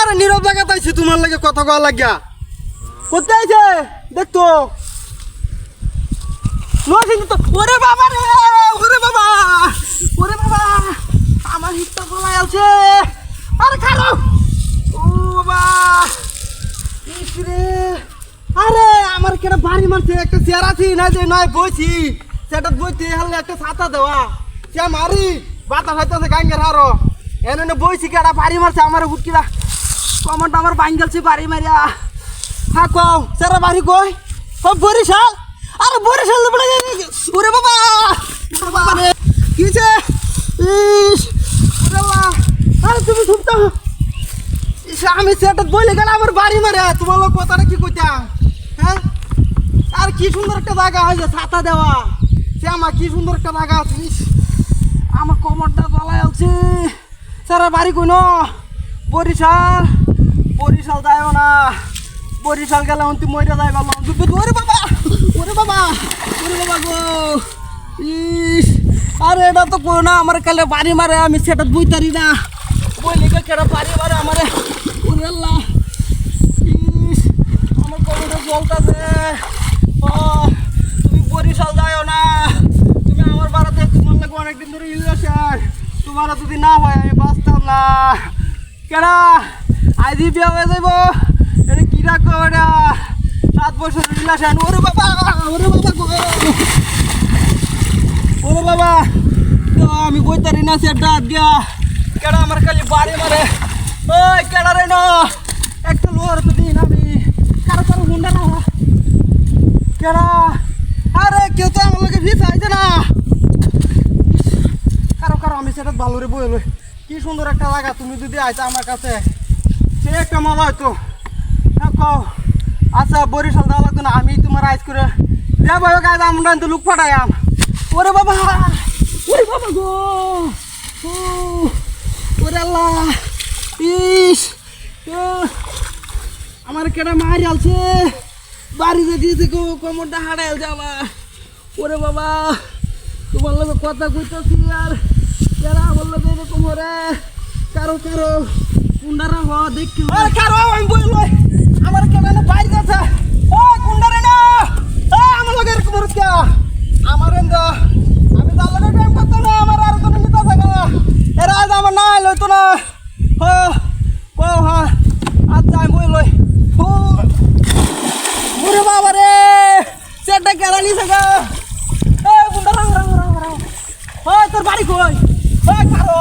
আর নীরব জায়গাতে আইছি তোমার লাগে কথা কওয়া লাগিয়া কোথায় আইছে দেখতো নসিং তো ওরে বাবা রে ওরে বাবা আমার হিটটা বলাই আছে আরে খারো ও বাবা ইসরে আরে আমার কেন বাড়ি মারছে একটা চেয়ার আছে না যে নয় বইছি সেটা বইতে হলে একটা ছাতা দেওয়া সে মারি বাতাস হইতেছে গাঙ্গের হারো এনে বইছি কেডা বাড়ি মারছে আমার হুটকিরা কমনটা আমার বাঙ্গালছি বাড়ি মারিয়া হ্যাঁ কও সেরা বাড়ি কই ও বরিশাল আরে বরিশাল ওরে বাবা বাবা রে কিছে ইস আরে তুমি শুনতো আমি সেটা বলে গেল আমার বাড়ি মারে তোমার লোক কথাটা কি কইতাম হ্যাঁ আর কি সুন্দর একটা জায়গা হয়েছে ছাতা দেওয়া সে আমার কি সুন্দর একটা জায়গা আছে আমার কোমরটা জ্বলাই আছে সারা বাড়ি কই বরিশাল বরিশাল যায়ও না বরিশাল গেলে তুই মরে যাই বললাম ওরে বাবা ওরে বাবা ওরে বাবা গো ইস আরে এটা তো কই না আমার কালে বাড়ি মারে আমি সেটা বুঝতারি না বলি কেডা বাড়ি মারে আমারে ওরে আল্লাহ ইস আমার কোমরটা জ্বলতাছে ও তুমি বরিশাল যায়ও না তুমি আমার বাড়াতে তোমার লাগে অনেকদিন ধরে ইলেকশন তোমার যদি না হয় আমি বাঁচতাম না কেডা আইজি বিয়া হয়ে যাইব এটা কি রাখো এটা 7 বছর রিলেশন ওরে বাবা গো ওরে বাবা তো আমি কইতারি না সেটা দিয়া কেডা আমার খালি বাড়ি মারে ওই কেডা রে না একটা লোর তো দিন আমি কারো মুন্ডা না কেডা আরে কেউ তো আমার লগে ভিস আইছে না কারো আমি সেটা ভালো রে বইল কি সুন্দর একটা জায়গা তুমি যদি আইতা আমার কাছে সে একটা মজা হইতো কও আচ্ছা বরিশাল যাওয়া লাগতো না আমি তোমার আইস করে দেবো গায়ে আমরা তো লুক ফাটাইম ওরে বাবা গো ও ওরে আল্লাহ ইস আমার কেডা মারি আলছে বাড়িতে দিয়েছে গো কোমরটা হারাই আলছে আমার ওরে বাবা তোমার লোক কথা কইতেছি আর কেডা বললো এরকম ওরে কারো কুন্ডারা হ দেখি কারো আমি বললো আমার কেডা না বাইরে যাচ্ছে ও কুন্ডারে না আমার লোক এরকম কে আমার আমি দালালে টাইম করতে না আমার আর কোনো নিতে থাকে এরা আজ আমার না এলো তো না ও হ্যাঁ আচ্ছা আমি বললো ওরে বাবা রে সেটা কেডা নিছে গা কুন্ডারা তোর বাড়ি কই কারো